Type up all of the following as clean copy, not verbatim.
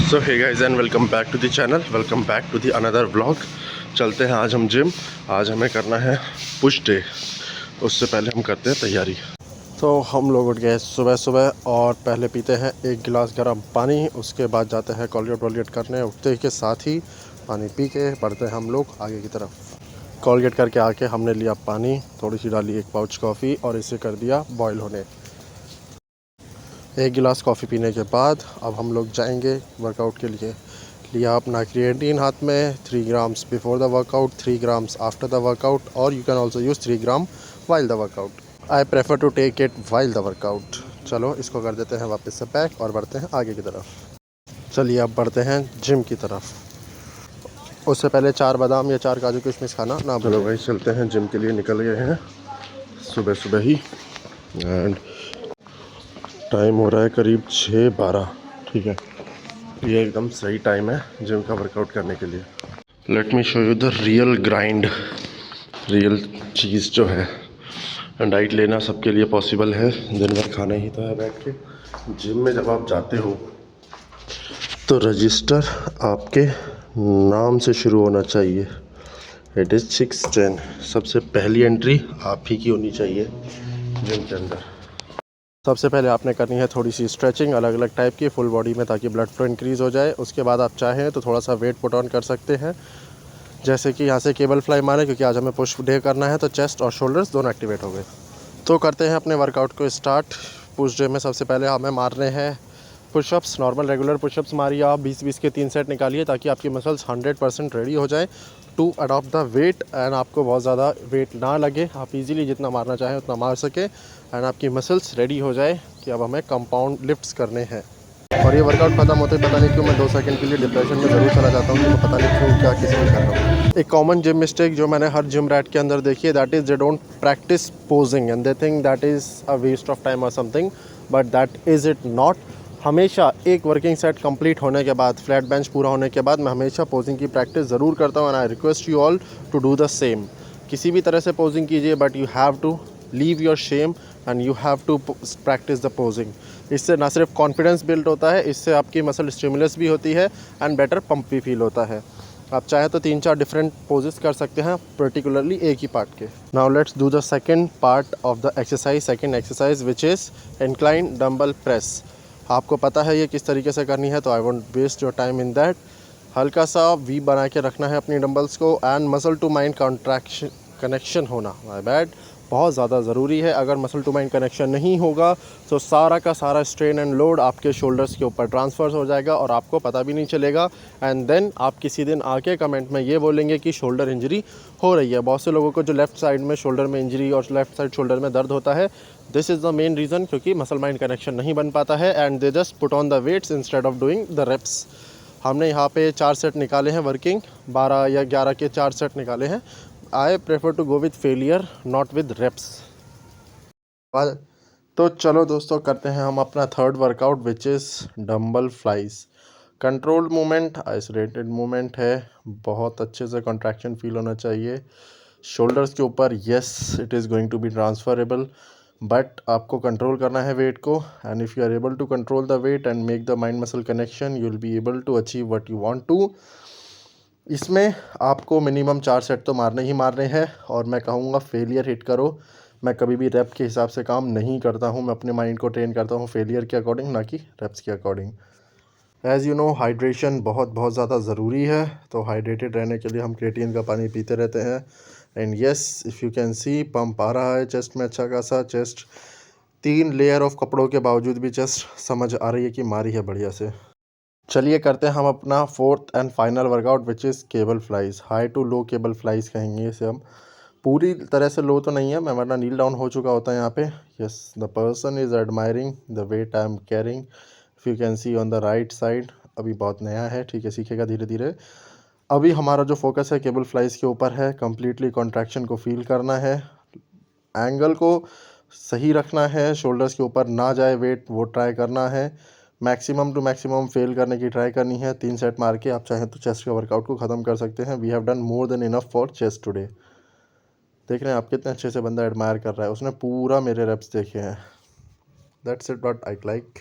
So hey guys and welcome back to the channel, welcome back to the another vlog. चलते हैं आज हम gym. आज हमें करना है पुश डे। उससे पहले हम करते हैं तैयारी। तो हम लोग उठ गए सुबह सुबह और पहले पीते हैं एक गिलास गर्म पानी। उसके बाद जाते हैं कॉलगेट वॉलगेट करने। उठते के साथ ही पानी पी के बढ़ते हैं हम लोग आगे की तरफ। कॉलगेट करके आके हमने लिया पानी, थोड़ी सी डाली एक पाउच कॉफ़ी और इसे कर दिया बॉयल होने। एक गिलास कॉफ़ी पीने के बाद अब हम लोग जाएंगे वर्कआउट के लिए। लिया अपना क्रिएटिन हाथ में, 3 grams before the workout, 3 grams after the workout, और you can also use 3 gram while the workout. I prefer to take it while the workout. चलो इसको कर देते हैं वापस से पैक और बढ़ते हैं आगे की तरफ। चलिए अब बढ़ते हैं जिम की तरफ। उससे पहले 4 बादाम या 4 काजू किशमिश खाना ना। चलो भाई चलते हैं, जिम के लिए निकल गए हैं सुबह सुबह ही। एंड टाइम हो रहा है करीब 6:12। ठीक है, ये एकदम सही टाइम है जिम का वर्कआउट करने के लिए। Let me show you the real grind, real चीज़ जो है। डाइट लेना सबके लिए पॉसिबल है, दिन भर खाना ही तो है बैठ के। जिम में जब आप जाते हो तो रजिस्टर आपके नाम से शुरू होना चाहिए। It is 610। सबसे पहली एंट्री आप ही की होनी चाहिए जिम के अंदर। सबसे पहले आपने करनी है थोड़ी सी स्ट्रेचिंग अलग अलग टाइप की फुल बॉडी में, ताकि ब्लड फ्लो इंक्रीज़ हो जाए। उसके बाद आप चाहें तो थोड़ा सा वेट पुट ऑन कर सकते हैं, जैसे कि यहाँ से केबल फ्लाई मारें, क्योंकि आज हमें पुश डे करना है। तो चेस्ट और शोल्डर्स दोनों एक्टिवेट हो गए। तो करते हैं अपने वर्कआउट को स्टार्ट। पुश डे में सबसे पहले हमें मारने हैं पुशअप्स। नॉर्मल रेगुलर पुशअप्स मारिए आप, 20-20 के 3 सेट निकालिए, ताकि आपकी मसल्स 100% रेडी हो जाए to adopt the weight. And आपको बहुत ज़्यादा वेट ना लगे, आप इजीली जितना मारना चाहें उतना मार सके, एंड आपकी मसल्स रेडी हो जाए कि अब हमें कंपाउंड लिफ्ट्स करने हैं। और ये वर्कआउट खत्म होते ही पता नहीं क्यों मैं 2 सेकंड के लिए डिप्रेशन में ज़रूर चला जाता हूँ कि मैं पता नहीं क्यों क्या किस लिए कर रहा हूँ। एक कॉमन जिम मिस्टेक जो मैंने हर जिम रैट के अंदर देखी है, that is they don't practise posing and they think that is a waste of time or something, but that is it not. हमेशा एक वर्किंग सेट कंप्लीट होने के बाद, फ्लैट बेंच पूरा होने के बाद, मैं हमेशा पोजिंग की प्रैक्टिस ज़रूर करता हूँ। And I request you all to do the same. किसी भी तरह से पोजिंग कीजिए, but you have to leave your shame and you have to practise the posing. इससे ना सिर्फ कॉन्फिडेंस बिल्ड होता है, इससे आपकी मसल स्टिमुलस भी होती है एंड बेटर पंप भी फील होता है। आप चाहें तो 3-4 डिफरेंट पोजेस कर सकते हैं, पर्टिकुलरली एक ही पार्ट के। Now let's do the second part of the exercise, second exercise which is incline dumbbell press. आपको पता है ये किस तरीके से करनी है, तो I won't waste your time in that. हल्का सा वी बना के रखना है अपनी डंबल्स को, and muscle to mind contraction connection होना, माय बैड, बहुत ज़्यादा ज़रूरी है। अगर मसल टू माइंड कनेक्शन नहीं होगा तो सारा का सारा स्ट्रेन एंड लोड आपके शोल्डर्स के ऊपर ट्रांसफ़र हो जाएगा और आपको पता भी नहीं चलेगा। एंड देन आप किसी दिन आके कमेंट में ये बोलेंगे कि शोल्डर इंजरी हो रही है। बहुत से लोगों को जो लेफ़्ट साइड में शोल्डर में इंजरी और लेफ़्ट साइड शोल्डर में दर्द होता है, this is the main reason, क्योंकि मसल माइंड कनेक्शन नहीं बन पाता है and they just put on the weights instead of doing the reps. हमने यहाँ पे 4 सेट निकाले हैं वर्किंग, 12 या 11 के 4 सेट निकाले हैं। I prefer to go with failure not with reps. तो चलो दोस्तों, करते हैं हम अपना third workout which is dumbbell flies. Controlled movement, isolated movement है, बहुत अच्छे से कॉन्ट्रैक्शन फील होना चाहिए शोल्डर्स के ऊपर। Yes, it is going to be transferable, but आपको कंट्रोल करना है वेट को। And if you are able to control the weight and make the mind muscle connection, you will be able to achieve what you want to. इसमें आपको minimum 4 set तो मारने ही मारने हैं, और मैं कहूँगा फेलियर हिट करो। मैं कभी भी रैप के हिसाब से काम नहीं करता हूँ, मैं अपने माइंड को ट्रेन करता हूँ फेलियर के अकॉर्डिंग, ना कि रैप्स के according. As you know, hydration बहुत बहुत ज़्यादा ज़रूरी है, तो हाइड्रेटेड रहने के लिए हम क्रिएटिन का पानी पीते रहते हैं। And yes, if you can see, pump आ रहा है चेस्ट में अच्छा खासा। चेस्ट 3 लेयर ऑफ कपड़ों के बावजूद भी चेस्ट समझ आ रही है कि मारी है बढ़िया से। चलिए करते हैं हम अपना fourth and final workout which is cable flies. High to low cable flies कहेंगे इसे हम। पूरी तरह से लो तो नहीं है, मैं वरना नील डाउन हो चुका होता है यहाँ पे। Yes, the person is admiring the weight I am carrying, if you can see on the right side. अभी बहुत नया है, ठीक है, सीखेगा धीरे धीरे। अभी हमारा जो फोकस है केबल फ्लाइज के ऊपर है, कम्प्लीटली कॉन्ट्रैक्शन को फील करना है, एंगल को सही रखना है, शोल्डर्स के ऊपर ना जाए वेट, वो ट्राई करना है। मैक्सिमम टू मैक्सिमम फेल करने की ट्राई करनी है। 3 सेट मार के आप चाहें तो चेस्ट के वर्कआउट को ख़त्म कर सकते हैं। We have done more than enough for chest today. देख रहे हैं आप कितने अच्छे से बंदा एडमायर कर रहा है, उसने पूरा मेरे रेप्स देखे हैं। That's it what I like.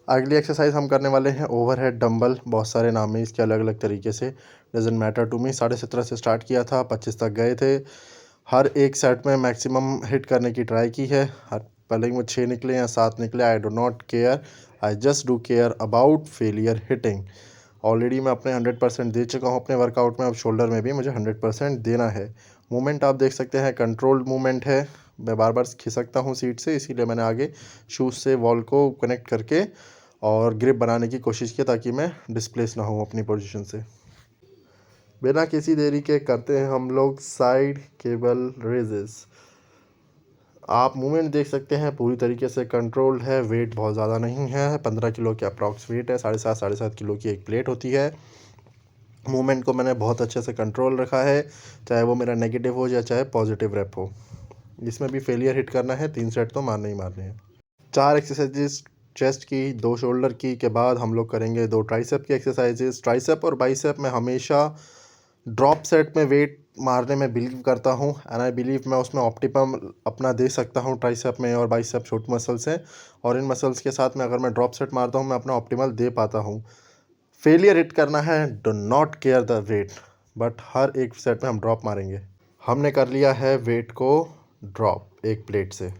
अगली एक्सरसाइज हम करने वाले हैं ओवरहेड डंबल। बहुत सारे नाम है इसके अलग अलग तरीके से, डजेंट मैटर टू मी। 17.5 से स्टार्ट किया था, 25 तक गए थे। हर एक सेट में मैक्सिमम हिट करने की ट्राई की है। हर पहले वो 6 निकले या 7 निकले, I do not care, I just do care about failure hitting. Already मैं अपने 100% दे चुका हूँ अपने वर्कआउट में, अब शोल्डर में भी मुझे 100% देना है। मूवमेंट आप देख सकते हैं कंट्रोल्ड मूवमेंट है। मैं बार बार खिसकता हूँ सीट से, इसीलिए मैंने आगे शूज़ से वॉल को कनेक्ट करके और ग्रिप बनाने की कोशिश की ताकि मैं डिस्प्लेस ना हूँ अपनी पोजीशन से। बिना किसी देरी के करते हैं हम लोग साइड केबल रेजेस। आप मूवमेंट देख सकते हैं पूरी तरीके से कंट्रोल्ड है। वेट बहुत ज़्यादा नहीं है, 15 किलो के अप्रॉक्स वेट है। 7.5 किलो की एक प्लेट होती है। मूवमेंट को मैंने बहुत अच्छे से कंट्रोल रखा है, चाहे वो मेरा नेगेटिव हो या चाहे पॉजिटिव रेप हो। इसमें भी फेलियर हिट करना है, 3 सेट तो मारने ही मारने हैं। 4 एक्सरसाइजेस चेस्ट की, 2 शोल्डर की के बाद हम लोग करेंगे 2 ट्राइसेप की एक्सरसाइजेस। ट्राइसेप और बाइसेप में हमेशा ड्रॉप सेट में वेट मारने में बिलीव करता हूँ, एंड आई बिलीव मैं उसमें ऑप्टिमम अपना दे सकता हूँ ट्राइसेप में। और बाइसेप छोट मसल्स हैं और इन मसल्स के साथ में अगर मैं ड्रॉप सेट मारता हूँ मैं अपना ऑप्टिमल दे पाता हूँ। फेलियर हिट करना है, do not care the weight, but हर एक सेट में हम ड्रॉप मारेंगे। हमने कर लिया है वेट को ड्रॉप एक प्लेट से।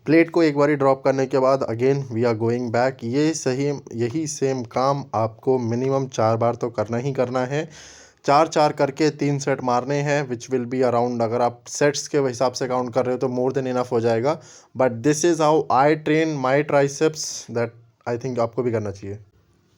प्लेट को एक बारी ड्रॉप करने के बाद again we are going back. यही सेम काम आपको मिनिमम 4 बार तो करना ही करना है। 4 करके 3 सेट मारने हैं, विच विल बी अराउंड, अगर आप सेट्स के हिसाब से काउंट कर रहे हो तो मोर देन इनफ हो जाएगा। But this is how I train my triceps, that I think आपको भी करना चाहिए।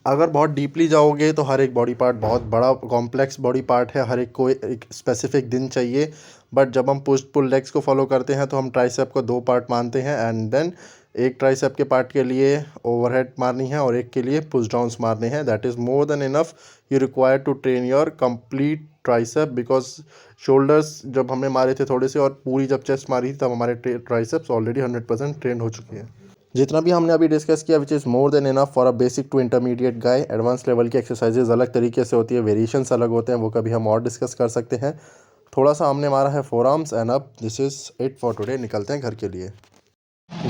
अगर बहुत डीपली जाओगे तो हर एक बॉडी पार्ट बहुत बड़ा कॉम्प्लेक्स बॉडी पार्ट है, हर एक को एक स्पेसिफिक दिन चाहिए। बट जब हम पुश पुल लेग्स को फॉलो करते हैं तो हम ट्राइसेप को 2 पार्ट मानते हैं, एंड देन एक ट्राइसेप के पार्ट के लिए ओवरहेड मारनी है और एक के लिए पुश डाउन्स मारने हैं। That is more than enough you require to train your complete tricep, because shoulders जब हमने मारे थे थोड़े से और पूरी जब चेस्ट मारी थी तब हमारे ट्राइसेप्स ऑलरेडी 100% ट्रेन हो चुके हैं। जितना भी हमने अभी डिस्कस किया which is more than enough for a basic to intermediate guy. Advance level की एक्सरसाइजेज अलग तरीके से होती है, वेरिएशंस अलग होते हैं, वो कभी हम और डिस्कस कर सकते हैं। थोड़ा सा हमने मारा है 4 आर्म्स एंड अब this is it for today. निकलते हैं घर के लिए।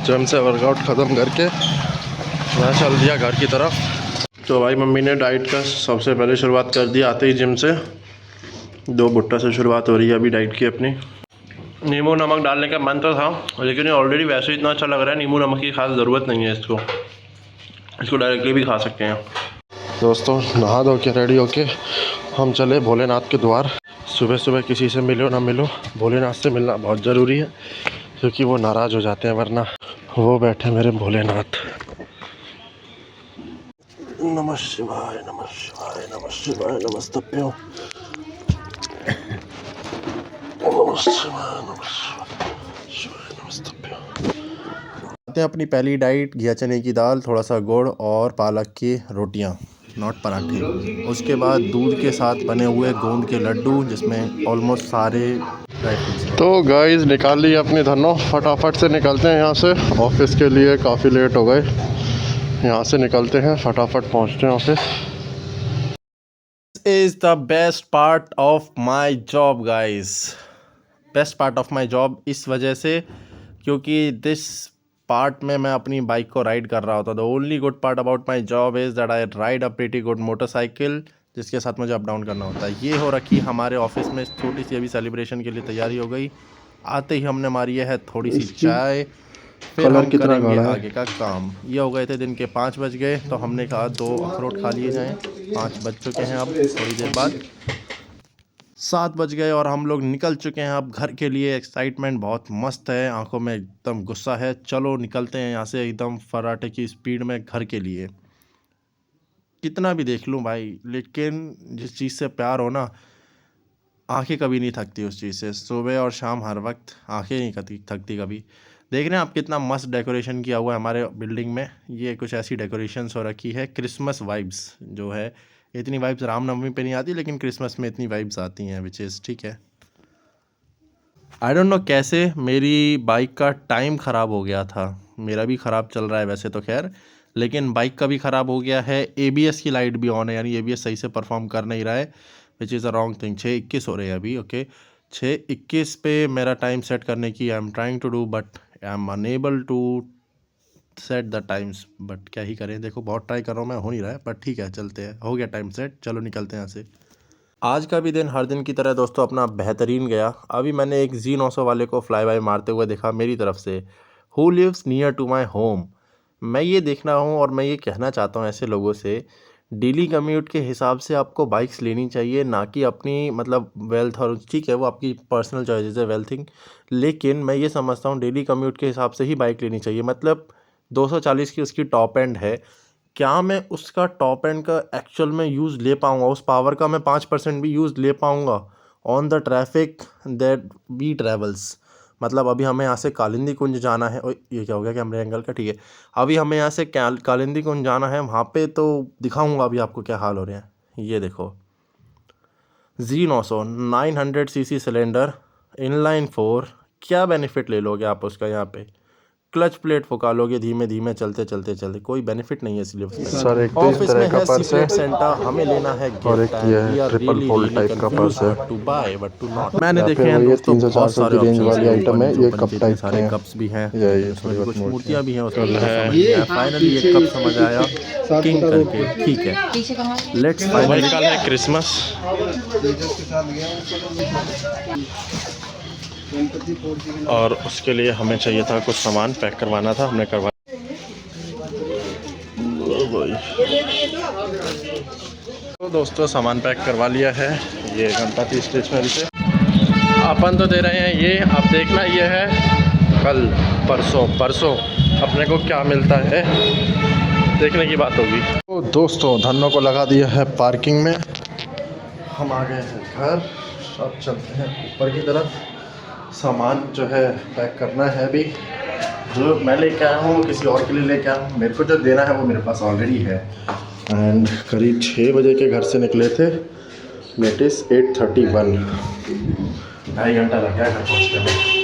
जिम से वर्कआउट ख़त्म करके मैं चल दिया घर की तरफ। तो भाई मम्मी ने डाइट का सबसे पहले शुरुआत कर दी आते ही जिम से। 2 भुट्टा से शुरुआत हो रही है अभी डाइट की अपनी। नींबू नमक डालने का मन तो था, लेकिन ये ऑलरेडी वैसे इतना अच्छा लग रहा है, नींबू नमक की खास ज़रूरत नहीं है इसको डायरेक्टली भी खा सकते हैं। दोस्तों नहा धो के रेडी होके हम चले भोलेनाथ के द्वार। सुबह सुबह किसी से मिलो ना मिलो, भोलेनाथ से मिलना बहुत ज़रूरी है क्योंकि वो नाराज़ हो जाते हैं, वरना वो बैठे मेरे भोलेनाथ। नमः शिवाय नमः शिवाय नमः शिवाय नमस्तभ्यो अपनी पहली डाइट घिया चने की दाल, थोड़ा सा गुड़ और पालक की रोटियां, नॉट पराठे। उसके बाद दूध के साथ बने हुए गोंद के लड्डू जिसमें ऑलमोस्ट सारे ड्राई फ्रूट्स हैं। तो गाइस निकाल ली अपनी धनो, फटाफट से निकलते हैं यहाँ से ऑफिस के लिए। काफ़ी लेट हो गए, यहाँ से निकलते हैं, फटाफट पहुँचते हैं office. Is the best part of my job guys. Best part of my job इस वजह से क्योंकि दिस पार्ट में मैं अपनी बाइक को राइड कर रहा होता। The only good part about my job is that I ride a pretty good motorcycle, जिसके साथ मुझे अप डाउन करना होता है। ये हो रखी हमारे ऑफिस में छोटी सी अभी सेलिब्रेशन के लिए तैयारी हो गई। आते ही हमने मारी है थोड़ी सी चाय, फिर हम करेंगे आगे का काम। ये हो गए थे दिन के 5 बज गए, तो हमने कहा 2 अखरोट खा लिए जाएँ। 5 बज चुके हैं, अब थोड़ी देर बाद 7 बज गए और हम लोग निकल चुके हैं अब घर के लिए। एक्साइटमेंट बहुत मस्त है, आंखों में एकदम गुस्सा है। चलो निकलते हैं यहाँ से एकदम फर्राटे की स्पीड में घर के लिए। कितना भी देख लूँ भाई, लेकिन जिस चीज़ से प्यार हो ना, आंखें कभी नहीं थकती उस चीज़ से। सुबह और शाम हर वक्त आंखें नहीं थकती कभी। देख रहे हैं आप कितना मस्त डेकोरेशन किया हुआ है हमारे बिल्डिंग में। ये कुछ ऐसी डेकोरेशंस हो रखी है, क्रिसमस वाइब्स जो है। इतनी वाइब्स रामनवमी पे नहीं आती, लेकिन क्रिसमस में इतनी वाइब्स आती हैं, विच इज़ ठीक है। आई डोंट नो कैसे मेरी बाइक का टाइम ख़राब हो गया था। मेरा भी ख़राब चल रहा है वैसे तो खैर, लेकिन बाइक का भी ख़राब हो गया है। एबीएस की लाइट भी ऑन है, यानी एबीएस सही से परफॉर्म कर नहीं रहा है, which is a wrong thing. 6:21 हो रहे हैं अभी, ओके। 6:21 पे मेरा टाइम सेट करने की I am trying to do, but I am unable to set the times, but क्या ही करें, देखो बहुत ट्राई कर रहा हूँ मैं, हो नहीं रहा है, बट ठीक है चलते हैं। हो गया टाइम सेट, चलो निकलते हैं यहाँ से। आज का भी दिन हर दिन की तरह दोस्तों अपना बेहतरीन गया। अभी मैंने एक Z900 वाले को फ्लाई बाय मारते हुए देखा मेरी तरफ से। Who lives near to my home. मैं ये देखना हूँ और मैं ये कहना चाहता हूँ ऐसे लोगों से, डेली कम्यूट के हिसाब से आपको बाइक्स लेनी चाहिए, ना कि अपनी मतलब वेल्थ, और ठीक है वो आपकी पर्सनल चॉइसेस है वेल्थिंग, लेकिन मैं ये समझता हूँ डेली कम्यूट के हिसाब से ही बाइक लेनी चाहिए। मतलब 240 की उसकी टॉप एंड है, क्या मैं उसका टॉप एंड का एक्चुअल में यूज़ ले पाऊँगा, उस पावर का मैं 5% भी यूज़ ले पाऊँगा on the traffic that we travels. मतलब अभी हमें यहाँ से कालिंदी कुंज जाना है, और ये क्या हो गया कैमरे एंगल का, ठीक है। अभी हमें यहाँ से कालिंदी कुंज जाना है, वहाँ पे तो दिखाऊंगा अभी आपको क्या हाल हो रहे हैं। ये देखो Z900 900cc सिलेंडर इनलाइन 4, क्या बेनिफिट ले लोगे आप उसका। यहाँ पे क्लच प्लेट फुका लोगे धीमे धीमे चलते चलते चलते, कोई बेनिफिट नहीं है इसलिए उसमें। सर एक तो इस ऑफिस तरह में का है पर्स है सीक्रेट सेंटा, हमें लेना है और गिफ्ट एक ये and we are triple really fold really type का पर्स है। Confused to buy but to not. मैंने या देखे फिर हैं ये दोस्तों 300 बहुत 400 सारे की रेंज ऑप्शंस वाली हैं, आइटम है, ओपन ये ओपन कप के इतने टाइप के सारे हैं। कप्स भी हैं, ये उसमें थोड़ी कुछ बहुत मूर्तियाँ भी हैं, उसमें मूर्तियाँ मुझे समझ नहीं आया। फाइनली एक कप समझ आया किंग करके, ठीक है लेट्स फाइनली। कल है क्रिसमस, और उसके लिए हमें चाहिए था कुछ सामान पैक करवाना था, हमने करवा। तो दोस्तों सामान पैक करवा लिया है, ये गणपति स्टेशनरी से। अपन तो दे रहे हैं ये, आप देखना ये है कल परसों अपने को क्या मिलता है, देखने की बात होगी। तो दोस्तों धन्नो को लगा दिया है पार्किंग में, हम आ गए हैं घर। अब चलते हैं ऊपर की तरफ, सामान जो है पैक करना है। अभी जो मैं लेके आया हूँ किसी और के लिए लेके आया हूँ, मेरे को जो देना है वो मेरे पास ऑलरेडी है। एंड करीब 6 बजे के घर से निकले थे, लेट इज़ 8:31, 2.5 घंटा लग गया घर पहुँचने में।